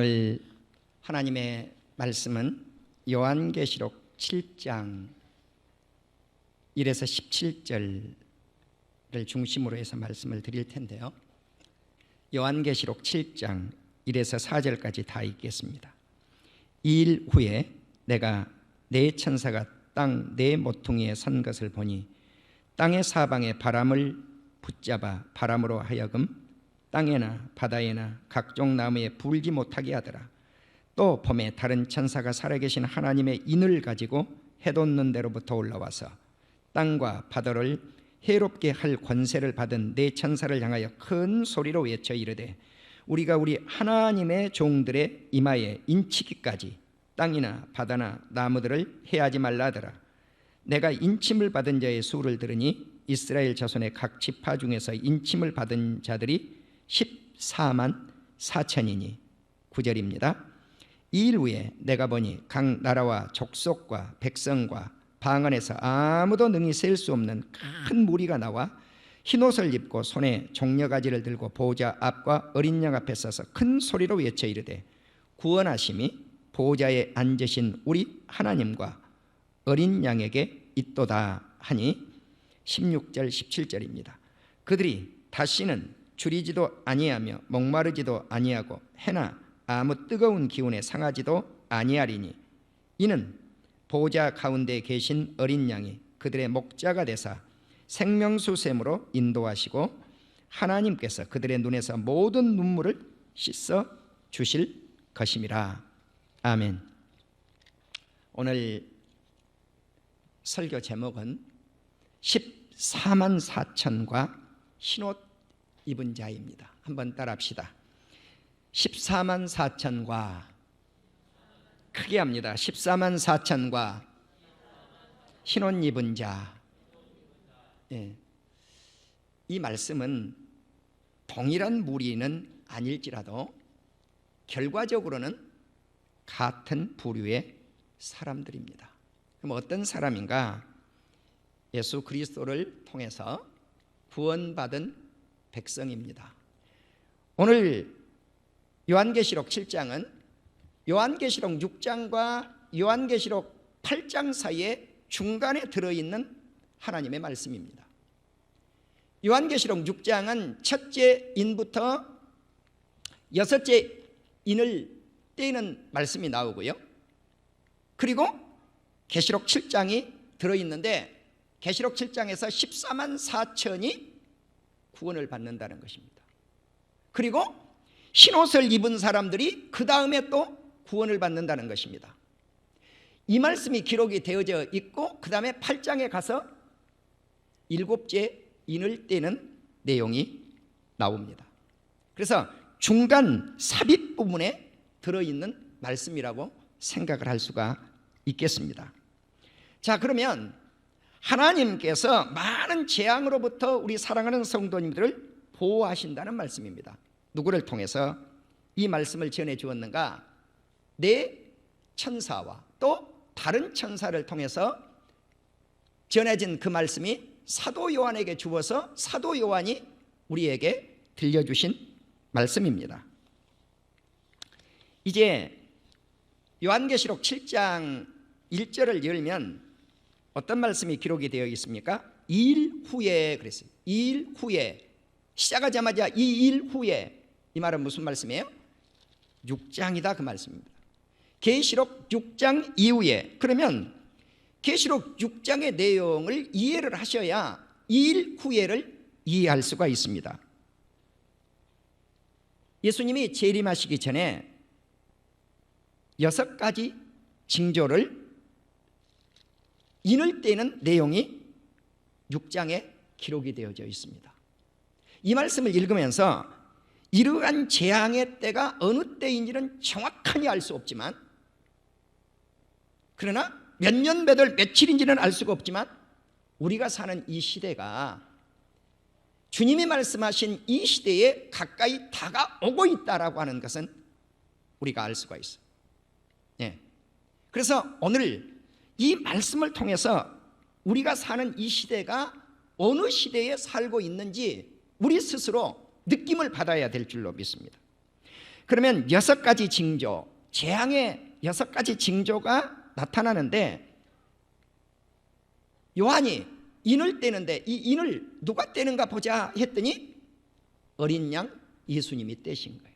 오늘 하나님의 말씀은 요한계시록 7장 1에서 17절을 중심으로 해서 말씀을 드릴 텐데요. 요한계시록 7장 1에서 4절까지 다 읽겠습니다. 2일 후에 내가 네 천사가 땅 네 모퉁이에 선 것을 보니 땅의 사방에 바람을 붙잡아 바람으로 하여금 땅에나 바다에나 각종 나무에 불지 못하게 하더라. 또 봄에 다른 천사가 살아계신 하나님의 인을 가지고 해돋는 데로부터 올라와서 땅과 바다를 해롭게 할 권세를 받은 네 천사를 향하여 큰 소리로 외쳐 이르되 우리가 우리 하나님의 종들의 이마에 인치기까지 땅이나 바다나 나무들을 해하지 말라 하더라. 내가 인침을 받은 자의 수를 들으니 이스라엘 자손의 각 지파 중에서 인침을 받은 자들이 14만 4천이니 9절입니다. 2일 후에 내가 보니 각 나라와 족속과 백성과 방 안에서 아무도 능히 셀 수 없는 큰 무리가 나와 흰옷을 입고 손에 종려가지를 들고 보호자 앞과 어린 양 앞에 서서 큰 소리로 외쳐 이르되 구원하심이 보호자에 앉으신 우리 하나님과 어린 양에게 있도다 하니 16절 17절입니다. 그들이 다시는 줄이지도 아니하며 목마르지도 아니하고 해나 아무 뜨거운 기운에 상하지도 아니하리니 이는 보호자 가운데 계신 어린 양이 그들의 목자가 되사 생명수샘으로 인도하시고 하나님께서 그들의 눈에서 모든 눈물을 씻어 주실 것임이라. 아멘. 오늘 설교 제목은 14만 4천과 흰옷 입은 자입니다. 한번 따라합시다. 14만 4천과 크게 합니다. 14만 4천과 흰옷 입은 자. 예. 이 말씀은 동일한 무리는 아닐지라도 결과적으로는 같은 부류의 사람들입니다. 그럼 어떤 사람인가? 예수 그리스도를 통해서 구원받은 백성입니다. 오늘 요한계시록 7장은 요한계시록 6장과 요한계시록 8장 사이에 중간에 들어있는 하나님의 말씀입니다. 요한계시록 6장은 첫째 인부터 여섯째 인을 떼는 말씀이 나오고요. 그리고 계시록 7장이 들어있는데 계시록 7장에서 14만 4천이 구원을 받는다는 것입니다. 그리고 흰옷을 입은 사람들이 그 다음에 또 구원을 받는다는 것입니다. 이 말씀이 기록이 되어져 있고 그 다음에 8장에 가서 일곱째 인을 떼는 내용이 나옵니다. 그래서 중간 삽입 부분에 들어있는 말씀이라고 생각을 할 수가 있겠습니다. 자, 그러면 하나님께서 많은 재앙으로부터 우리 사랑하는 성도님들을 보호하신다는 말씀입니다. 누구를 통해서 이 말씀을 전해 주었는가? 네 천사와 또 다른 천사를 통해서 전해진 그 말씀이 사도 요한에게 주어서 사도 요한이 우리에게 들려주신 말씀입니다. 이제 요한계시록 7장 1절을 열면 어떤 말씀이 기록이 되어 있습니까? 2일 후에 그랬어요. 2일 후에 시작하자마자 2일 후에 이 말은 무슨 말씀이에요? 6장이다 그 말씀입니다. 계시록 6장 이후에 그러면 계시록 6장의 내용을 이해를 하셔야 2일 후에를 이해할 수가 있습니다. 예수님이 재림하시기 전에 6가지 징조를 인을 떼는 내용이 6장에 기록이 되어져 있습니다. 이 말씀을 읽으면서 이러한 재앙의 때가 어느 때인지는 정확하게 알 수 없지만 그러나 몇 년 몇 월 며칠인지는 알 수가 없지만 우리가 사는 이 시대가 주님이 말씀하신 이 시대에 가까이 다가오고 있다라고 하는 것은 우리가 알 수가 있어요. 예. 그래서 오늘 이 말씀을 통해서 우리가 사는 이 시대가 어느 시대에 살고 있는지 우리 스스로 느낌을 받아야 될 줄로 믿습니다. 그러면 6가지 징조, 재앙의 6가지 징조가 나타나는데 요한이 인을 떼는데 이 인을 누가 떼는가 보자 했더니 어린 양 예수님이 떼신 거예요.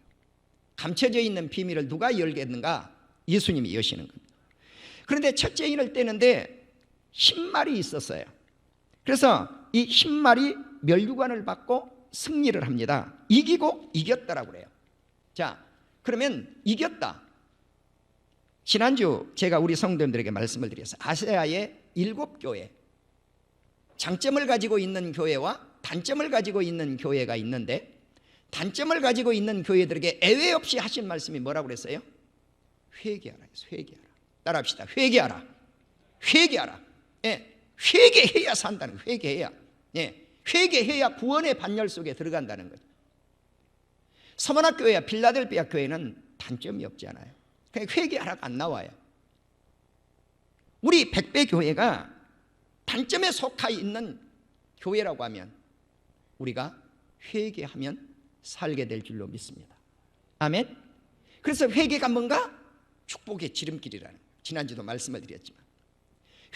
감춰져 있는 비밀을 누가 열겠는가? 예수님이 여시는 겁니다. 그런데 첫째 인을 떼는데 흰말이 있었어요. 그래서 이 흰말이 멸류관을 받고 승리를 합니다. 이기고 이겼다라고 그래요. 자, 그러면 이겼다. 지난주 제가 우리 성도님들에게 말씀을 드렸어요. 아시아의 7교회, 장점을 가지고 있는 교회와 단점을 가지고 있는 교회가 있는데, 단점을 가지고 있는 교회들에게 예외 없이 하신 말씀이 뭐라고 그랬어요? 회개하라. 회개하라. 따라합시다. 회개하라. 회개하라. 예, 회개해야 산다는 거예요. 회개해야. 예, 회개해야 구원의 반열 속에 들어간다는 거죠. 서머나 교회와 필라델피아 교회는 단점이 없지 않아요. 그냥 회개하라가 안 나와요. 우리 백배 교회가 단점에 속해 있는 교회라고 하면 우리가 회개하면 살게 될 줄로 믿습니다. 아멘. 그래서 회개가 뭔가? 축복의 지름길이라는 거예요. 지난주도 말씀을 드렸지만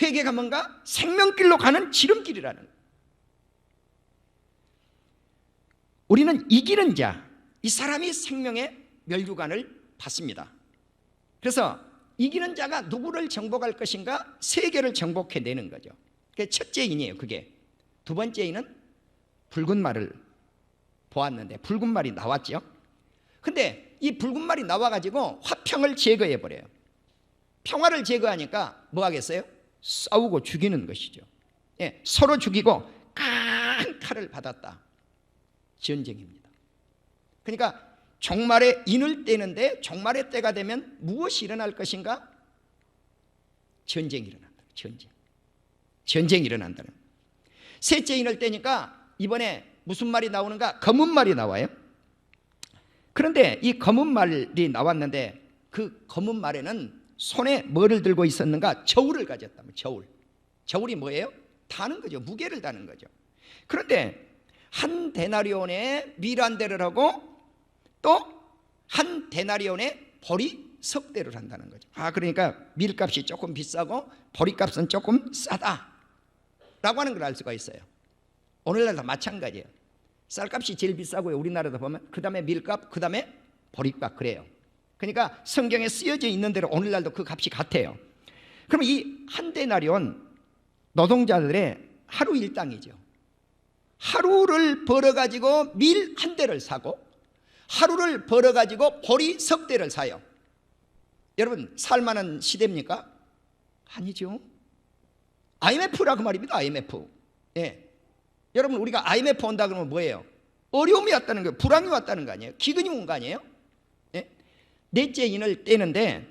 회개가 뭔가? 생명길로 가는 지름길이라는 거예요. 우리는 이기는 자, 이 사람이 생명의 멸류관을 받습니다. 그래서 이기는 자가 누구를 정복할 것인가? 세계를 정복해내는 거죠. 그게 첫째 인이에요. 그게. 두 번째 인은 붉은 말을 보았는데 붉은 말이 나왔죠. 근데 이 붉은 말이 나와가지고 화평을 제거해버려요. 평화를 제거하니까 뭐 하겠어요? 싸우고 죽이는 것이죠. 예, 서로 죽이고 큰 칼을 받았다. 전쟁입니다. 그러니까 종말의 인을 떼는데 종말의 때가 되면 무엇이 일어날 것인가? 전쟁이 일어난다. 전쟁이 일어난다는. 셋째 인을 떼니까 이번에 무슨 말이 나오는가? 검은 말이 나와요. 그런데 이 검은 말이 나왔는데 그 검은 말에는 손에 뭐를 들고 있었는가? 저울을 가졌다. 저울이 뭐예요? 다는 거죠. 무게를 다는 거죠. 그런데 한 데나리온에 밀 한 대를 하고 또 한 데나리온에 보리 석 대를 한다는 거죠. 그러니까 밀값이 조금 비싸고 보리값은 조금 싸다 라고 하는 걸 알 수가 있어요. 오늘날도 마찬가지예요. 쌀값이 제일 비싸고요. 우리나라도 보면 그 다음에 밀값, 그 다음에 보리값 그래요. 그러니까 성경에 쓰여져 있는 대로 오늘날도 그 값이 같아요. 그럼 이 한 데나리온 노동자들의 하루 일당이죠. 하루를 벌어가지고 밀 한 대를 사고 하루를 벌어가지고 보리 석 대를 사요. 여러분 살만한 시대입니까? 아니죠. IMF라고 말입니다. IMF. 예. 여러분 우리가 IMF 온다 그러면 뭐예요? 어려움이 왔다는 거예요. 불황이 왔다는 거 아니에요? 기근이 온 거 아니에요? 예? 넷째 인을 떼는데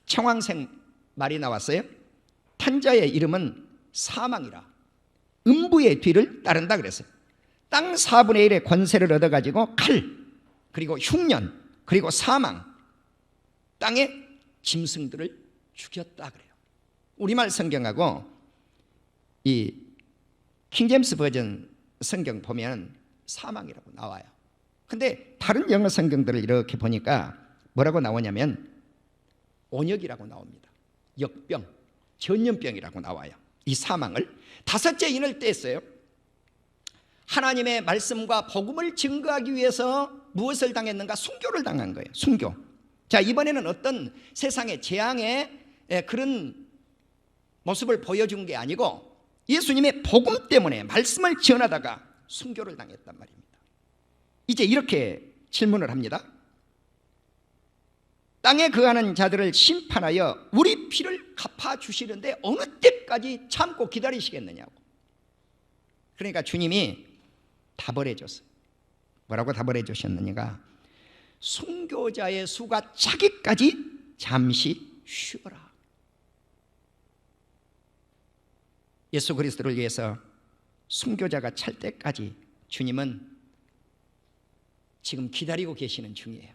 청황생 말이 나왔어요. 탄자의 이름은 사망이라 음부의 뒤를 따른다 그랬어요. 땅 4분의 1의 권세를 얻어가지고 칼 그리고 흉년 그리고 사망 땅의 짐승들을 죽였다 그래요. 우리말 성경하고 이 킹제임스 버전 성경 보면 사망이라고 나와요. 근데 다른 영어 성경들을 이렇게 보니까 뭐라고 나오냐면 온역이라고 나옵니다. 역병, 전염병이라고 나와요. 이 사망을. 다섯째 인을 뗐어요. 하나님의 말씀과 복음을 증거하기 위해서 무엇을 당했는가? 순교를 당한 거예요. 순교. 자, 이번에는 어떤 세상의 재앙의 그런 모습을 보여준 게 아니고 예수님의 복음 때문에 말씀을 전하다가 순교를 당했단 말입니다. 이제 이렇게 질문을 합니다. 땅에 거하는 자들을 심판하여 우리 피를 갚아주시는데 어느 때까지 참고 기다리시겠느냐고. 그러니까 주님이 답을 해줬어요. 뭐라고 답을 해주셨느냐가 순교자의 수가 차기까지 잠시 쉬어라. 예수 그리스도를 위해서 순교자가 찰 때까지 주님은 지금 기다리고 계시는 중이에요.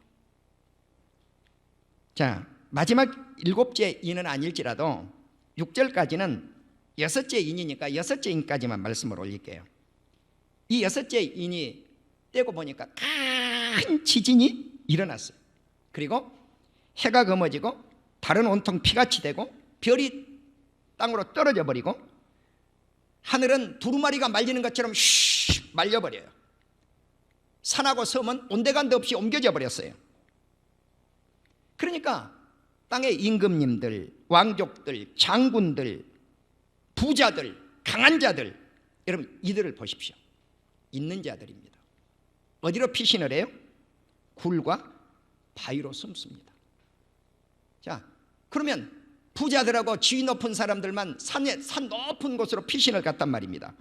자, 마지막 7째 인은 아닐지라도 6절까지는 6째 인이니까 6째 인까지만 말씀을 올릴게요. 이 6째 인이 떼고 보니까 큰 지진이 일어났어요. 그리고 해가 검어지고 달은 온통 피같이 되고 별이 땅으로 떨어져 버리고 하늘은 두루마리가 말리는 것처럼 슉 말려버려요. 산하고 섬은 온데간데 없이 옮겨져 버렸어요. 그러니까 땅의 임금님들, 왕족들, 장군들, 부자들, 강한 자들, 여러분 이들을 보십시오. 있는 자들입니다. 어디로 피신을 해요? 굴과 바위로 숨습니다. 자, 그러면 부자들하고 지위 높은 사람들만 산 높은 곳으로 피신을 갔단 말입니다.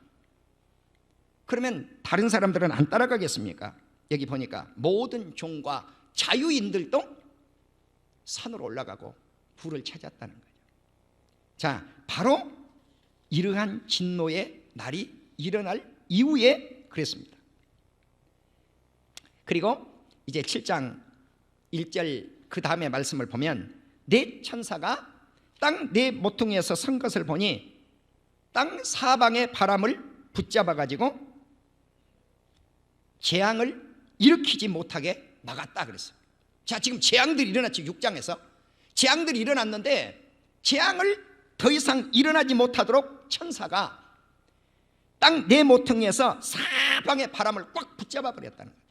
그러면 다른 사람들은 안 따라가겠습니까? 여기 보니까 모든 종과 자유인들도 산으로 올라가고 굴을 찾았다는 거예요. 자, 바로 이러한 진노의 날이 일어날 이후에 그랬습니다. 그리고 이제 7장 1절 그 다음에 말씀을 보면 네 천사가 땅 네 모퉁이에서 선 것을 보니 땅 사방의 바람을 붙잡아 가지고 재앙을 일으키지 못하게 막았다 그랬어요. 자, 지금 재앙들이 일어났죠. 6장에서 재앙들이 일어났는데 재앙을 더 이상 일어나지 못하도록 천사가 땅 네 모퉁이에서 사방의 바람을 꽉 붙잡아 버렸다는 거예요.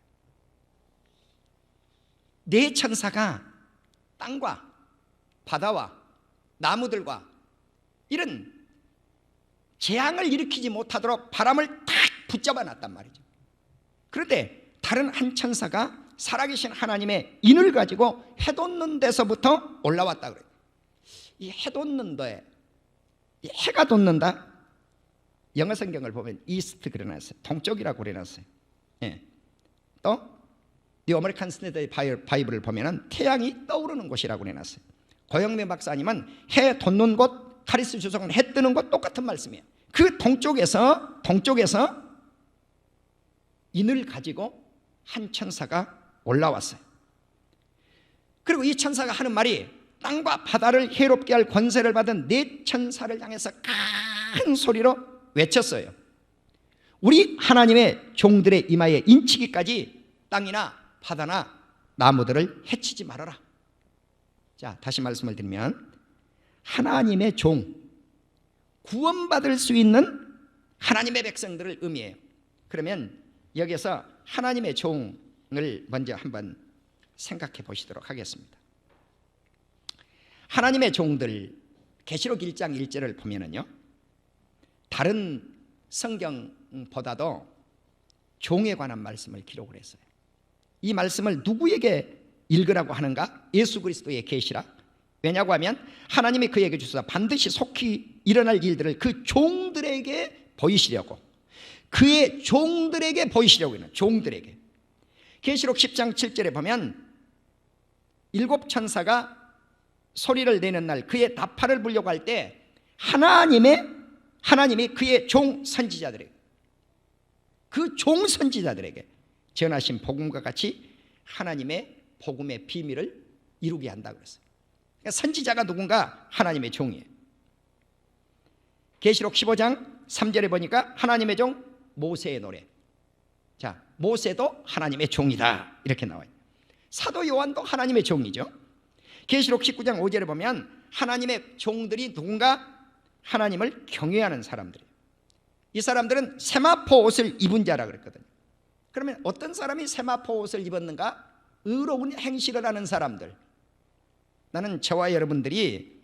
네 천사가 땅과 바다와 나무들과 이런 재앙을 일으키지 못하도록 바람을 탁 붙잡아 놨단 말이죠. 그런데 다른 한 천사가 살아계신 하나님의 인을 가지고 해돋는 데서부터 올라왔다 그래요. 이 해돋는데 해가 돋는다. 영어 성경을 보면 이스트 그려놨어요. 동쪽이라고 그려놨어요. 예. 또 이 아메리칸 스탠더드 바이블을 보면은 태양이 떠오르는 곳이라고 그려놨어요. 고영배 박사님은 해 돋는 곳, 카리스 주석은 해 뜨는 곳 똑같은 말씀이에요. 그 동쪽에서 인을 가지고 한 천사가 올라왔어요. 그리고 이 천사가 하는 말이 땅과 바다를 해롭게 할 권세를 받은 네 천사를 향해서 큰 소리로 외쳤어요. 우리 하나님의 종들의 이마에 인치기까지 땅이나 바다나 나무들을 해치지 말아라. 자, 다시 말씀을 드리면 하나님의 종, 구원받을 수 있는 하나님의 백성들을 의미해요. 그러면 여기서 하나님의 종을 먼저 한번 생각해 보시도록 하겠습니다. 하나님의 종들, 계시록 1장 1절을 보면은요, 다른 성경보다도 종에 관한 말씀을 기록을 했어요. 이 말씀을 누구에게 읽으라고 하는가? 예수 그리스도의 계시라. 왜냐고 하면 하나님이 그에게 주시사 반드시 속히 일어날 일들을 그 종들에게 보이시려고, 그의 종들에게 보이시려고 하는 종들에게. 계시록 10장 7절에 보면 7 천사가 소리를 내는 날 그의 나팔을 불려고 할 때 하나님이 그의 종 선지자들에게, 그 종 선지자들에게 전하신 복음과 같이 하나님의 복음의 비밀을 이루게 한다고 그랬어요. 그러니까 선지자가 누군가? 하나님의 종이에요. 계시록 15장 3절에 보니까 하나님의 종 모세의 노래. 자, 모세도 하나님의 종이다 이렇게 나와요. 사도 요한도 하나님의 종이죠. 계시록 19장 5절에 보면 하나님의 종들이 누군가? 하나님을 경외하는 사람들이에요. 이 사람들은 세마포 옷을 입은 자라 그랬거든요. 그러면 어떤 사람이 세마포 옷을 입었는가? 의로운 행실을 하는 사람들. 나는 저와 여러분들이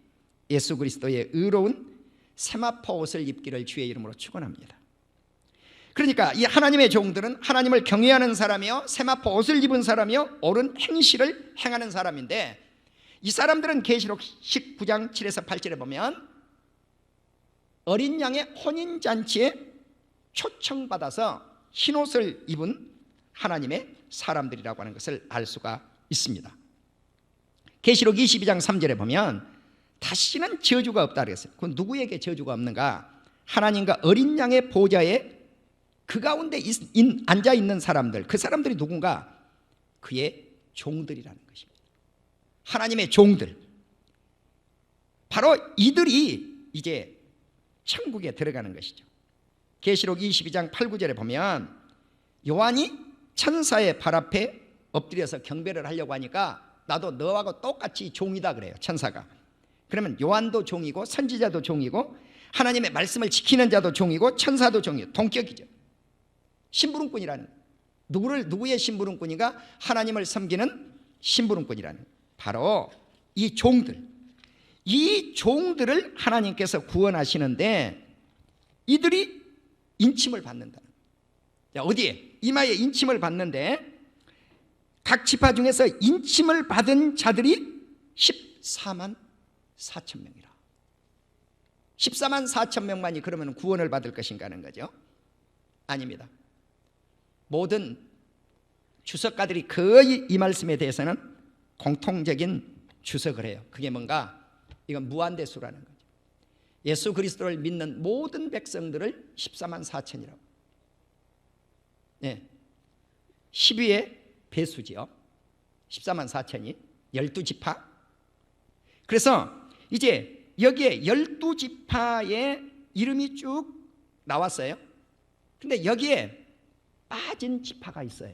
예수 그리스도의 의로운 세마포 옷을 입기를 주의 이름으로 축원합니다. 그러니까 이 하나님의 종들은 하나님을 경외하는 사람이요, 세마포 옷을 입은 사람이요, 옳은 행실을 행하는 사람인데, 이 사람들은 계시록 19장 7에서 8절에 보면 어린 양의 혼인잔치에 초청받아서 흰옷을 입은 하나님의 사람들이라고 하는 것을 알 수가 있습니다. 계시록 22장 3절에 보면 다시는 저주가 없다 그랬어요. 그건 누구에게 저주가 없는가? 하나님과 어린 양의 보좌에 그 가운데 앉아 있는 사람들, 그 사람들이 누군가? 그의 종들이라는 것입니다. 하나님의 종들, 바로 이들이 이제 천국에 들어가는 것이죠. 계시록 22장 8, 9절에 보면 요한이 천사의 발 앞에 엎드려서 경배를 하려고 하니까 나도 너하고 똑같이 종이다 그래요, 천사가. 그러면 요한도 종이고 선지자도 종이고 하나님의 말씀을 지키는 자도 종이고 천사도 종이고 동격이죠. 심부름꾼이라는, 누구의 심부름꾼인가? 하나님을 섬기는 심부름꾼이라는, 바로 이 종들, 이 종들을 하나님께서 구원하시는데 이들이 인침을 받는다. 자, 어디에? 이마에 인침을 받는데 각 지파 중에서 인침을 받은 자들이 14만 4천 명이라. 14만 4천 명만이 그러면 구원을 받을 것인가 하는 거죠? 아닙니다. 모든 주석가들이 거의 이 말씀에 대해서는 공통적인 주석을 해요. 그게 뭔가? 이건 무한대수라는 거죠. 예수 그리스도를 믿는 모든 백성들을 14만 4천이라고. 네. 12의 배수지요. 14만 4천이 12지파. 그래서 이제 여기에 12지파의 이름이 쭉 나왔어요. 근데 여기에 빠진 지파가 있어요.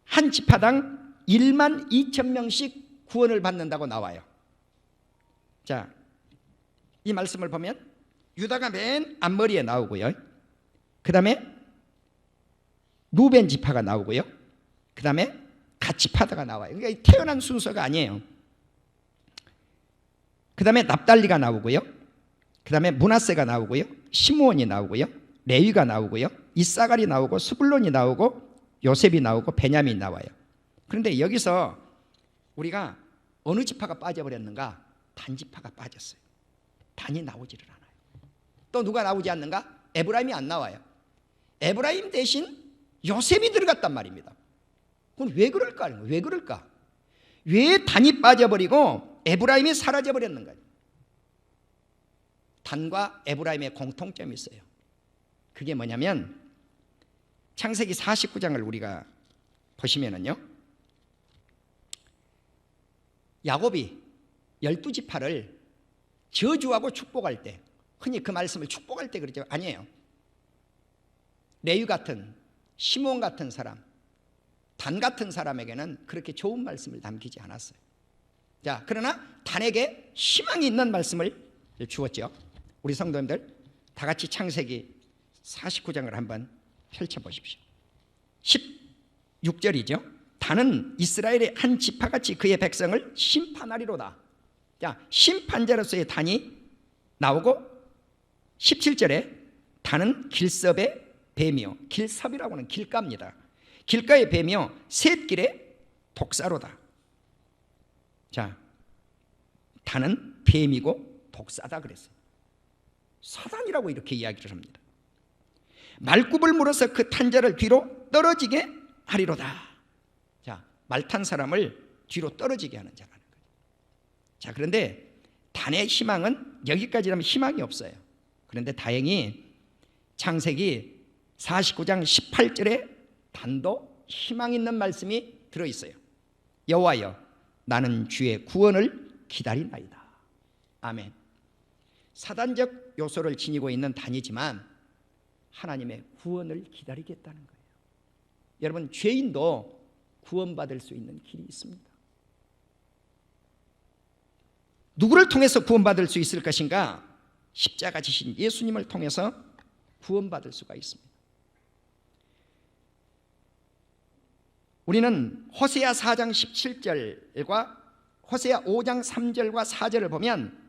한 지파당 1만 2천 명씩 구원을 받는다고 나와요. 자, 이 말씀을 보면 유다가 맨 앞머리에 나오고요. 그 다음에 루벤 지파가 나오고요. 그 다음에 갓 지파가 나와요. 그러니까 태어난 순서가 아니에요. 그 다음에 납달리가 나오고요. 그 다음에 므낫세가 나오고요. 시므온이 나오고요. 레위가 나오고요. 이사갈이 나오고 스불론이 나오고 요셉이 나오고 베냐민이 나와요. 그런데 여기서 우리가 어느 지파가 빠져버렸는가? 단 지파가 빠졌어요. 단이 나오지를 않아요. 또 누가 나오지 않는가? 에브라임이 안 나와요. 에브라임 대신 요셉이 들어갔단 말입니다. 그럼 왜 그럴까? 왜 그럴까? 왜 단이 빠져버리고 에브라임이 사라져버렸는가? 단과 에브라임의 공통점이 있어요. 그게 뭐냐면 창세기 49장을 우리가 보시면은요, 야곱이 12지파를 저주하고 축복할 때, 흔히 그 말씀을 축복할 때 그러죠. 아니에요. 레위 같은, 시몬 같은 사람, 단 같은 사람에게는 그렇게 좋은 말씀을 남기지 않았어요. 자, 그러나 단에게 희망이 있는 말씀을 주었죠. 우리 성도님들 다 같이 창세기 49장을 한번 펼쳐보십시오. 16절이죠. 단은 이스라엘의 한 지파같이 그의 백성을 심판하리로다. 자, 심판자로서의 단이 나오고 17절에 단은 길섭의 뱀이요, 길섭이라고 하는 길가입니다. 길가의 뱀이요 셋길의 독사로다. 자, 단은 뱀이고 독사다 그랬어요. 사단이라고 이렇게 이야기를 합니다. 말굽을 물어서 그 탄자를 뒤로 떨어지게 하리로다. 자, 말 탄 사람을 뒤로 떨어지게 하는 자라는 거예요. 자, 그런데 단의 희망은 여기까지라면 희망이 없어요. 그런데 다행히 창세기 49장 18절에 단도 희망 있는 말씀이 들어있어요. 여호와여, 나는 주의 구원을 기다리나이다. 아멘. 사단적 요소를 지니고 있는 단이지만 하나님의 구원을 기다리겠다는 거예요. 여러분, 죄인도 구원받을 수 있는 길이 있습니다. 누구를 통해서 구원받을 수 있을 것인가? 십자가 지신 예수님을 통해서 구원받을 수가 있습니다. 우리는 호세아 4장 17절과 호세아 5장 3절과 4절을 보면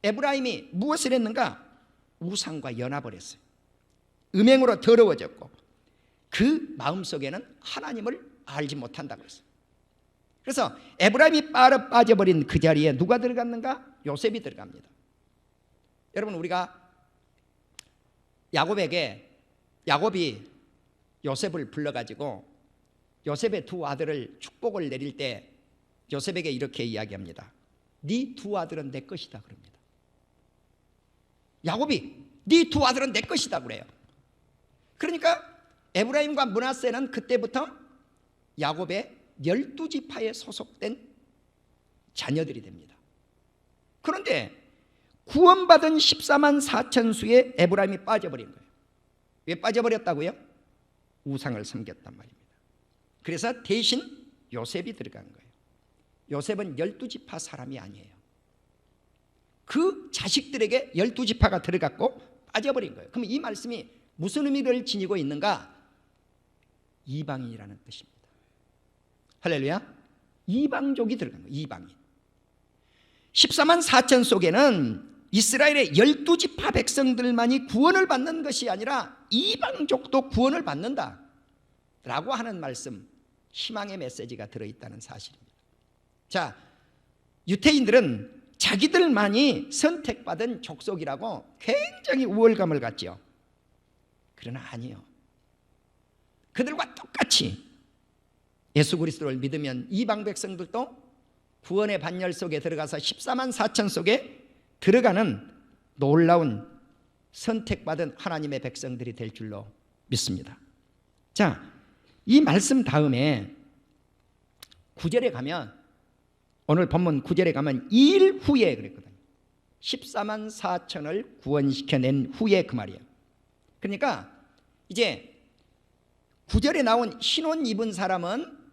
에브라임이 무엇을 했는가? 우상과 연합을 했어요. 음행으로 더러워졌고 그 마음속에는 하나님을 알지 못한다고 했어요. 그래서 에브라임이 빠져버린 그 자리에 누가 들어갔는가? 요셉이 들어갑니다. 여러분, 우리가 야곱이 요셉을 불러가지고 요셉의 두 아들을 축복을 내릴 때 요셉에게 이렇게 이야기합니다. 네 두 아들은 내 것이다 그럽니다. 야곱이 네 두 아들은 내 것이다 그래요. 그러니까 에브라임과 므낫세는 그때부터 야곱의 12지파에 소속된 자녀들이 됩니다. 그런데 구원받은 14만 4천 수의 에브라임이 빠져버린 거예요. 왜 빠져버렸다고요? 우상을 섬겼단 말입니다. 그래서 대신 요셉이 들어간 거예요. 요셉은 12지파 사람이 아니에요. 그 자식들에게 12지파가 들어갔고 빠져버린 거예요. 그럼 이 말씀이 무슨 의미를 지니고 있는가? 이방인이라는 뜻입니다. 할렐루야. 이방족이 들어간 거예요. 이방인. 14만 4천 속에는 이스라엘의 12지파 백성들만이 구원을 받는 것이 아니라 이방족도 구원을 받는다 라고 하는 말씀, 희망의 메시지가 들어있다는 사실입니다. 자, 유태인들은 자기들만이 선택받은 족속이라고 굉장히 우월감을 갖죠. 그러나 아니요. 그들과 똑같이 예수 그리스도를 믿으면 이방 백성들도 구원의 반열 속에 들어가서 14만 4천 속에 들어가는 놀라운 선택받은 하나님의 백성들이 될 줄로 믿습니다. 자, 이 말씀 다음에 9절에 가면, 오늘 본문 9절에 가면 2일 후에 그랬거든요. 14만 4천을 구원시켜낸 후에 그 말이에요. 그러니까 이제 9절에 나온 신혼 입은 사람은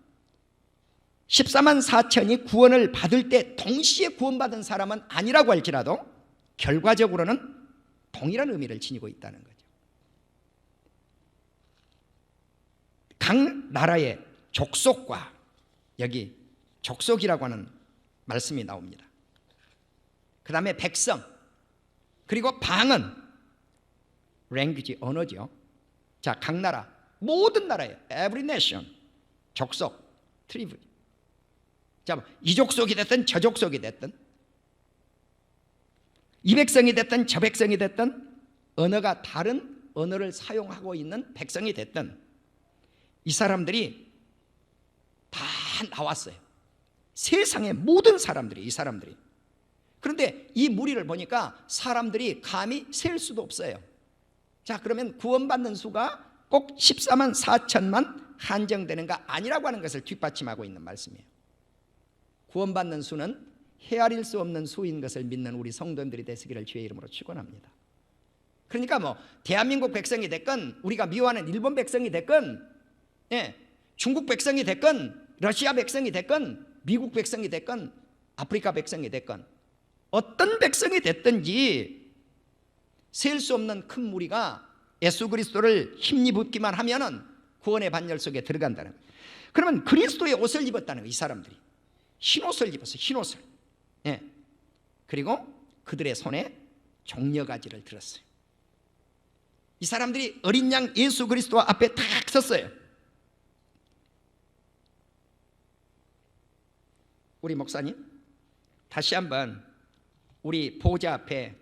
14만 4천이 구원을 받을 때 동시에 구원받은 사람은 아니라고 할지라도 결과적으로는 동일한 의미를 지니고 있다는 거죠. 각 나라의 족속과, 여기 족속이라고 하는 말씀이 나옵니다. 그 다음에 백성, 그리고 방언, 랭귀지, 언어죠. 자, 각 나라, 모든 나라에 every nation, 족속, 트리브. 자, 이 족속이 됐든 저 족속이 됐든, 이 백성이 됐든 저 백성이 됐든, 언어가 다른 언어를 사용하고 있는 백성이 됐든, 이 사람들이 다 나왔어요. 세상의 모든 사람들이, 이 사람들이. 그런데 이 무리를 보니까 사람들이 감히 셀 수도 없어요. 자, 그러면 구원받는 수가 꼭 14만 4천만 한정되는가 아니라고 하는 것을 뒷받침하고 있는 말씀이에요. 구원받는 수는 헤아릴 수 없는 수인 것을 믿는 우리 성도님들이 되시기를 주의 이름으로 축원합니다. 그러니까 뭐 대한민국 백성이 됐건, 우리가 미워하는 일본 백성이 됐건, 중국 백성이 됐건, 러시아 백성이 됐건, 미국 백성이 됐건, 아프리카 백성이 됐건, 어떤 백성이 됐든지 셀 수 없는 큰 무리가 예수 그리스도를 힘입기만 하면은 구원의 반열 속에 들어간다는 거예요. 그러면 그리스도의 옷을 입었다는 거예요. 이 사람들이 흰옷을 입었어요. 흰옷을. 그리고 그들의 손에 종려가지를 들었어요. 이 사람들이 어린 양 예수 그리스도 앞에 탁 섰어요. 우리 목사님, 다시 한번 우리 보좌 앞에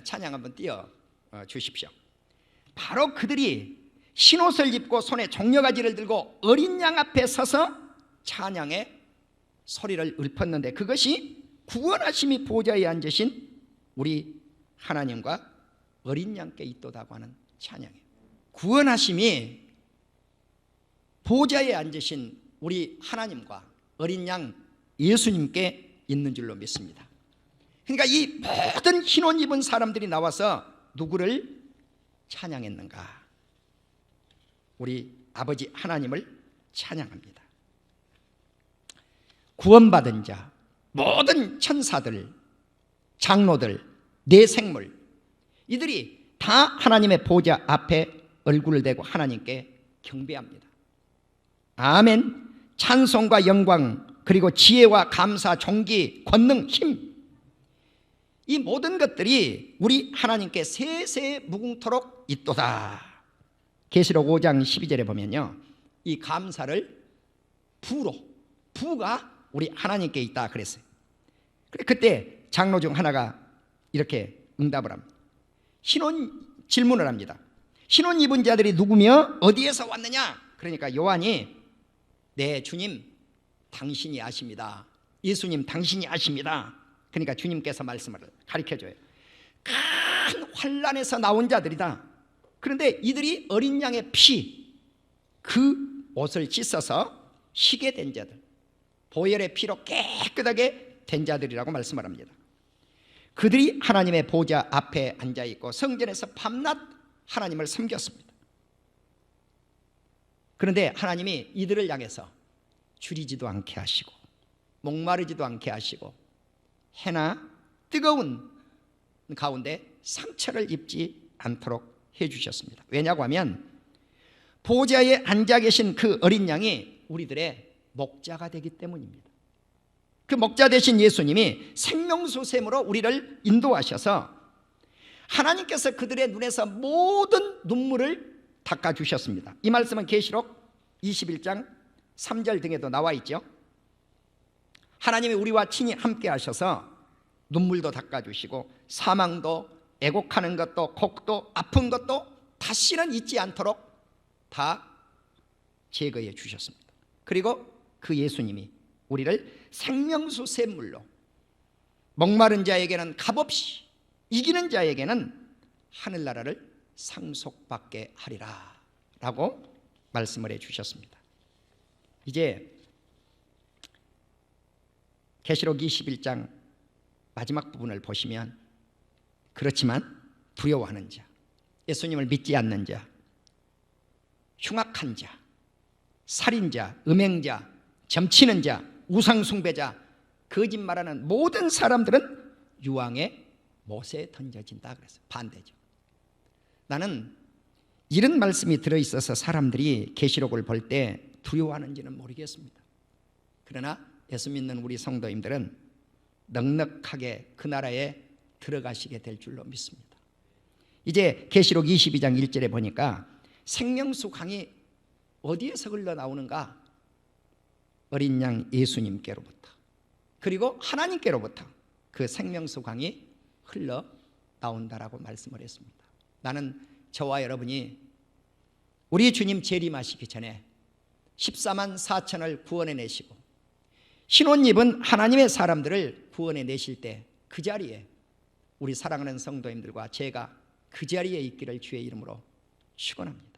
찬양 한번 띄워 주십시오. 바로 그들이 흰옷을 입고 손에 종려가지를 들고 어린 양 앞에 서서 찬양의 소리를 읊었는데, 그것이 구원하심이 보좌에 앉으신 우리 하나님과 어린 양께 있도다고 하는 찬양이에요. 구원하심이 보좌에 앉으신 우리 하나님과 어린 양 예수님께 있는 줄로 믿습니다. 그러니까 이 모든 흰옷 입은 사람들이 나와서 누구를 찬양했는가? 우리 아버지 하나님을 찬양합니다. 구원받은 자, 모든 천사들, 장로들, 내 생물, 이들이 다 하나님의 보좌 앞에 얼굴을 대고 하나님께 경배합니다. 아멘. 찬송과 영광, 그리고 지혜와 감사, 존귀, 권능, 힘, 이 모든 것들이 우리 하나님께 세세 무궁토록 있도다. 계시록 5장 12절에 보면요, 이 감사를 부로, 부가 우리 하나님께 있다 그랬어요. 그때 장로 중 하나가 이렇게 응답을 합니다. 신혼 질문을 합니다. 신혼 입은 자들이 누구며 어디에서 왔느냐? 그러니까 요한이, 네 주님 당신이 아십니다. 예수님 당신이 아십니다. 그러니까 주님께서 말씀을 가르쳐줘요. 큰 환난에서 나온 자들이다. 그런데 이들이 어린 양의 피, 그 옷을 씻어서 희게 된 자들, 보혈의 피로 깨끗하게 된 자들이라고 말씀을 합니다. 그들이 하나님의 보좌 앞에 앉아있고 성전에서 밤낮 하나님을 섬겼습니다. 그런데 하나님이 이들을 향해서 줄이지도 않게 하시고 목마르지도 않게 하시고 해나 뜨거운 가운데 상처를 입지 않도록 해주셨습니다. 왜냐고 하면 보좌에 앉아 계신 그 어린 양이 우리들의 목자가 되기 때문입니다. 그 목자 되신 예수님이 생명수 샘으로 우리를 인도하셔서 하나님께서 그들의 눈에서 모든 눈물을 닦아주셨습니다. 이 말씀은 계시록 21장 3절 등에도 나와 있죠. 하나님이 우리와 친히 함께 하셔서 눈물도 닦아주시고 사망도 애곡하는 것도 곡도 아픈 것도 다시는 잊지 않도록 다 제거해 주셨습니다. 그리고 그 예수님이 우리를 생명수 샘물로 목마른 자에게는 값없이 이기는 자에게는 하늘나라를 상속받게 하리라 라고 말씀을 해 주셨습니다. 이제 계시록 21장 마지막 부분을 보시면 그렇지만 두려워하는 자, 예수님을 믿지 않는 자, 흉악한 자, 살인자, 음행자, 점치는 자, 우상숭배자, 거짓말하는 모든 사람들은 유황의 못에 던져진다 그래서 반대죠. 나는 이런 말씀이 들어있어서 사람들이 계시록을 볼 때 두려워하는지는 모르겠습니다. 그러나 예수 믿는 우리 성도님들은 넉넉하게 그 나라에 들어가시게 될 줄로 믿습니다. 이제 계시록 22장 1절에 보니까 생명수 강이 어디에서 흘러나오는가? 어린 양 예수님께로부터 그리고 하나님께로부터 그 생명수 강이 흘러나온다라고 말씀을 했습니다. 나는 저와 여러분이 우리 주님 재림하시기 전에 14만 4천을 구원해 내시고 신혼 입은 하나님의 사람들을 구원해 내실 때 그 자리에 우리 사랑하는 성도님들과 제가 그 자리에 있기를 주의 이름으로 축원합니다.